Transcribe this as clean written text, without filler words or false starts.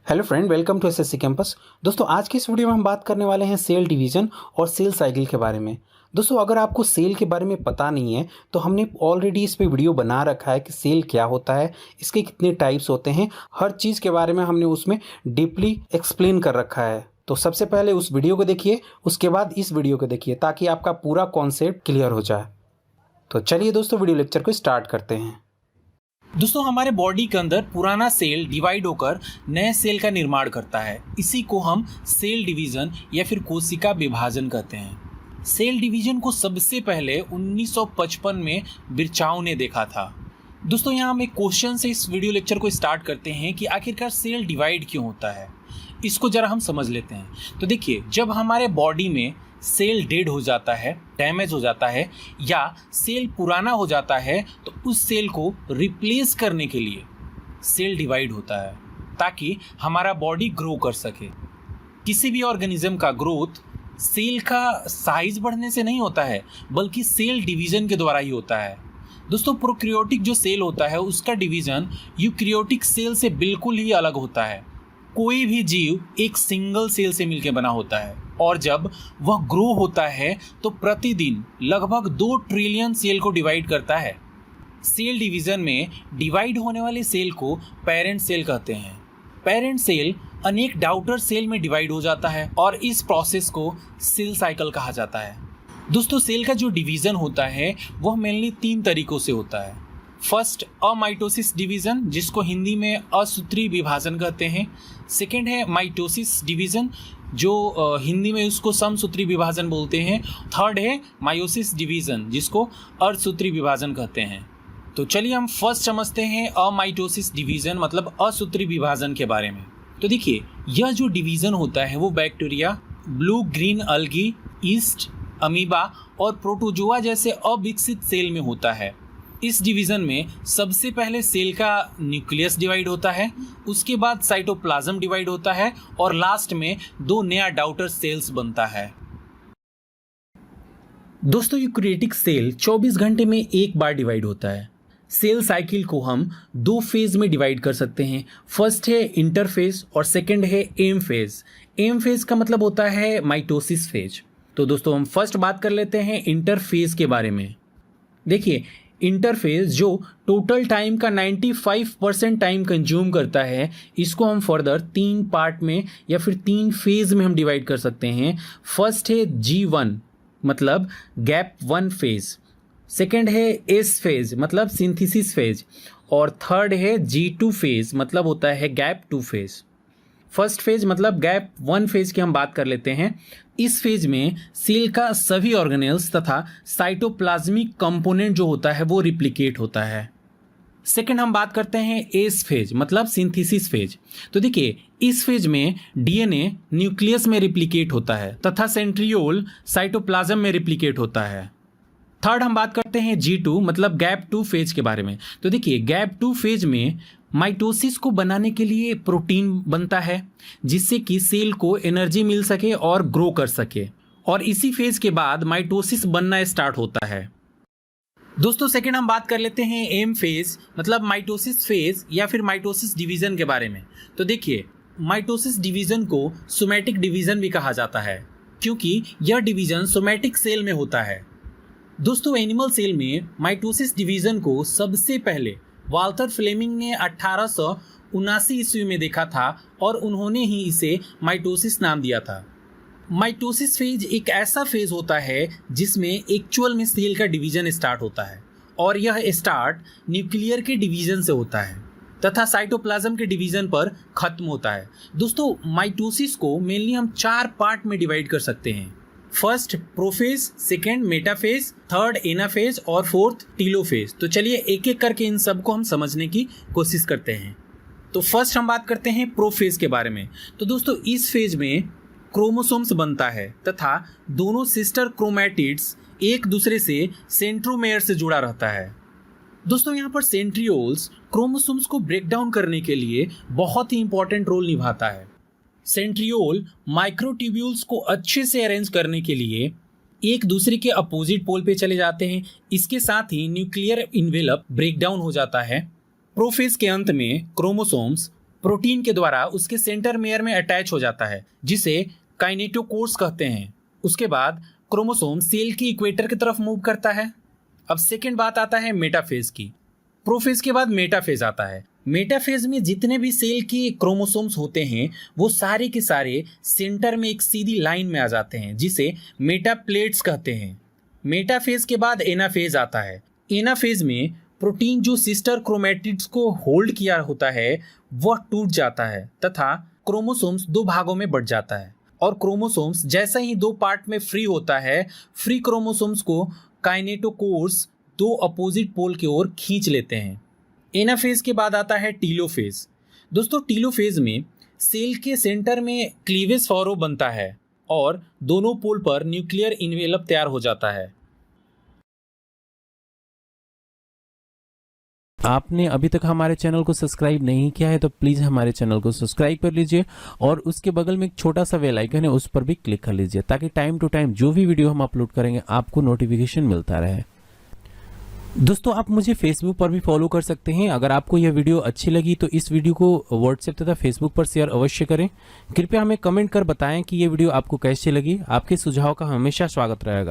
Hello friend, welcome to SSC campus. दोस्तों, आज की इस वीडियो में हम बात करने वाले हैं सेल डिवीज़न और सेल साइकिल के बारे में। दोस्तों, अगर आपको सेल के बारे में पता नहीं है तो हमने ऑलरेडी इस पे वीडियो बना रखा है कि सेल क्या होता है, इसके कितने टाइप्स होते हैं, हर चीज़ के बारे में हमने उसमें डीपली एक्सप्लेन कर रखा है। तो सबसे पहले उस वीडियो को देखिए, उसके बाद इस वीडियो को देखिए ताकि आपका पूरा कॉन्सेप्ट क्लियर हो जाए। तो चलिए दोस्तों, वीडियो लेक्चर को स्टार्ट करते हैं। दोस्तों, हमारे बॉडी के अंदर पुराना सेल डिवाइड होकर नए सेल का निर्माण करता है। इसी को हम सेल डिवीजन या फिर कोशिका विभाजन कहते हैं। सेल डिवीजन को सबसे पहले 1955 में बिरचाओ ने देखा था। दोस्तों, यहाँ हम एक क्वेश्चन से इस वीडियो लेक्चर को स्टार्ट करते हैं कि आखिरकार सेल डिवाइड क्यों होता है। इसको जरा हम समझ लेते हैं। तो देखिए, जब हमारे बॉडी में सेल डेड हो जाता है, डैमेज हो जाता है या सेल पुराना हो जाता है तो उस सेल को रिप्लेस करने के लिए सेल डिवाइड होता है ताकि हमारा बॉडी ग्रो कर सके। किसी भी ऑर्गेनिज्म का ग्रोथ सेल का साइज बढ़ने से नहीं होता है बल्कि सेल डिवीजन के द्वारा ही होता है। दोस्तों, प्रोकैरियोटिक जो सेल होता है उसका डिवीजन यूकैरियोटिक सेल से बिल्कुल ही अलग होता है। कोई भी जीव एक सिंगल सेल से मिलकर बना होता है और जब वह ग्रो होता है तो प्रतिदिन लगभग 2 ट्रिलियन सेल को डिवाइड करता है। सेल डिवीजन में डिवाइड होने वाले सेल को पेरेंट सेल कहते हैं। पेरेंट सेल अनेक डॉटर सेल में डिवाइड हो जाता है और इस प्रोसेस को सेल साइकिल कहा जाता है। दोस्तों, सेल का जो डिवीजन होता है वह मेनली 3 तरीकों से होता है। फर्स्ट, अमाइटोसिस डिवीजन, जिसको हिंदी में असूत्री विभाजन कहते हैं। सेकेंड है माइटोसिस डिवीजन, जो हिंदी में उसको समसूत्री विभाजन बोलते हैं। थर्ड है मायोसिस डिवीजन, जिसको अर्धसूत्री विभाजन कहते हैं। तो चलिए हम फर्स्ट समझते हैं अमाइटोसिस डिवीजन मतलब असूत्री विभाजन के बारे में। तो देखिए, यह जो डिवीजन होता है वो bacteria, blue green अलगी, east, amoeba और प्रोटोजोआ जैसे अविकसित सेल में होता है। इस डिवीज़न में सबसे पहले सेल का न्यूक्लियस डिवाइड होता है, उसके बाद साइटोप्लाज्म डिवाइड होता है और लास्ट में 2 नया डॉटर सेल्स बनता है। दोस्तों, यूकैरियोटिक सेल 24 घंटे में एक बार डिवाइड होता है। सेल साइकिल को हम 2 फेज में डिवाइड कर सकते हैं। फर्स्ट है इंटरफेज और सेकंड है एम फेज। एम फेज का मतलब होता है माइटोसिस फेज। तो दोस्तों, हम फर्स्ट बात कर लेते हैं इंटरफेज के बारे में। देखिए, इंटरफेज जो टोटल टाइम का 95% टाइम कंज्यूम करता है, इसको हम फर्दर 3 पार्ट में या फिर 3 फेज में हम डिवाइड कर सकते हैं। फर्स्ट है G1 मतलब गैप 1 फेज, सेकेंड है S फेज मतलब सिंथेसिस फेज और थर्ड है G2 फेज मतलब होता है गैप 2 फेज। फर्स्ट फेज मतलब गैप 1 फेज की हम बात कर लेते हैं। इस फेज में सेल का सभी ऑर्गेनेल्स तथा साइटोप्लाज्मिक कंपोनेंट जो होता है वो रिप्लिकेट होता है। सेकंड हम बात करते हैं एस फेज मतलब सिंथेसिस फेज। तो देखिए, इस फेज में डीएनए न्यूक्लियस में रिप्लिकेट होता है तथा सेंट्रियोल साइटोप्लाज्म में रिप्लिकेट होता है। थर्ड हम बात करते हैं G2 मतलब गैप 2 फेज के बारे में। तो देखिए, गैप 2 फेज में माइटोसिस को बनाने के लिए प्रोटीन बनता है जिससे कि सेल को एनर्जी मिल सके और ग्रो कर सके, और इसी फेज के बाद माइटोसिस बनना स्टार्ट होता है। दोस्तों, सेकंड हम बात कर लेते हैं एम फेज मतलब माइटोसिस फेज या फिर माइटोसिस डिवीजन के बारे में। तो देखिए, माइटोसिस डिवीजन को सोमैटिक डिवीजन भी कहा जाता है क्योंकि यह डिवीजन सोमैटिक सेल में होता है। दोस्तों, एनिमल सेल में माइटोसिस डिवीजन को सबसे पहले वाल्टर फ्लेमिंग ने 1879 ईस्वी में देखा था और उन्होंने ही इसे माइटोसिस नाम दिया था। माइटोसिस फेज एक ऐसा फेज होता है जिसमें एक्चुअल में सेल का डिवीजन स्टार्ट होता है और यह स्टार्ट न्यूक्लियर के डिवीजन से होता है तथा साइटोप्लाज्म के डिवीजन पर खत्म होता है। दोस्तों, माइटोसिस को मेनली हम 4 पार्ट में डिवाइड कर सकते हैं। First prophase, second metaphase, third anaphase और फोर्थ टीलोफेज। तो चलिए एक एक करके इन सबको हम समझने की कोशिश करते हैं। तो फर्स्ट हम बात करते हैं प्रोफेज के बारे में। तो दोस्तों, इस फेज में क्रोमोसोम्स बनता है तथा दोनों सिस्टर क्रोमैटिड्स एक दूसरे से सेंट्रोमेयर से जुड़ा रहता है। दोस्तों, यहाँ पर सेंट्रियोल्स क्रोमोसोम्स को ब्रेक डाउन करने के लिए बहुत ही इंपॉर्टेंट रोल निभाता है। सेंट्रियोल माइक्रोट्यूब्यूल्स को अच्छे से अरेंज करने के लिए एक दूसरे के अपोजिट पोल पे चले जाते हैं। इसके साथ ही न्यूक्लियर इन्वेलप ब्रेक डाउन हो जाता है। प्रोफेज के अंत में क्रोमोसोम्स प्रोटीन के द्वारा उसके सेंटरमेयर में अटैच हो जाता है, जिसे काइनेटोकोर्स कहते हैं। उसके बाद क्रोमोसोम सेल की इक्वेटर की तरफ मूव करता है। अब सेकेंड बात आता है मेटाफेज की। प्रोफेज के बाद मेटाफेज आता है। मेटाफेज में जितने भी सेल के क्रोमोसोम्स होते हैं वो सारे के सारे सेंटर में एक सीधी लाइन में आ जाते हैं, जिसे मेटाप्लेट्स कहते हैं। मेटाफेज के बाद एनाफेज आता है। एनाफेज में प्रोटीन जो सिस्टर क्रोमैटिड्स को होल्ड किया होता है वह टूट जाता है तथा क्रोमोसोम्स दो भागों में बढ़ जाता है, और क्रोमोसोम्स जैसा ही दो पार्ट में फ्री होता है, फ्री क्रोमोसोम्स को काइनेटोकोर्स दो अपोजिट पोल की ओर खींच लेते हैं। एनाफेज के बाद आता है टीलोफेज। दोस्तों, टीलोफेज में सेल के सेंटर में क्लीवेज फॉरो बनता है और दोनों पोल पर न्यूक्लियर इन्वेलप तैयार हो जाता है। आपने अभी तक हमारे चैनल को सब्सक्राइब नहीं किया है तो प्लीज़ हमारे चैनल को सब्सक्राइब कर लीजिए और उसके बगल में एक छोटा सा बेल आइकन है, उस पर भी क्लिक कर लीजिए ताकि टाइम टू टाइम जो भी वीडियो हम अपलोड करेंगे आपको नोटिफिकेशन मिलता रहे। दोस्तों, आप मुझे फेसबुक पर भी फॉलो कर सकते हैं। अगर आपको यह वीडियो अच्छी लगी तो इस वीडियो को व्हाट्सएप तथा फेसबुक पर शेयर अवश्य करें। कृपया हमें कमेंट कर बताएं कि ये वीडियो आपको कैसी लगी। आपके सुझाव का हमेशा स्वागत रहेगा।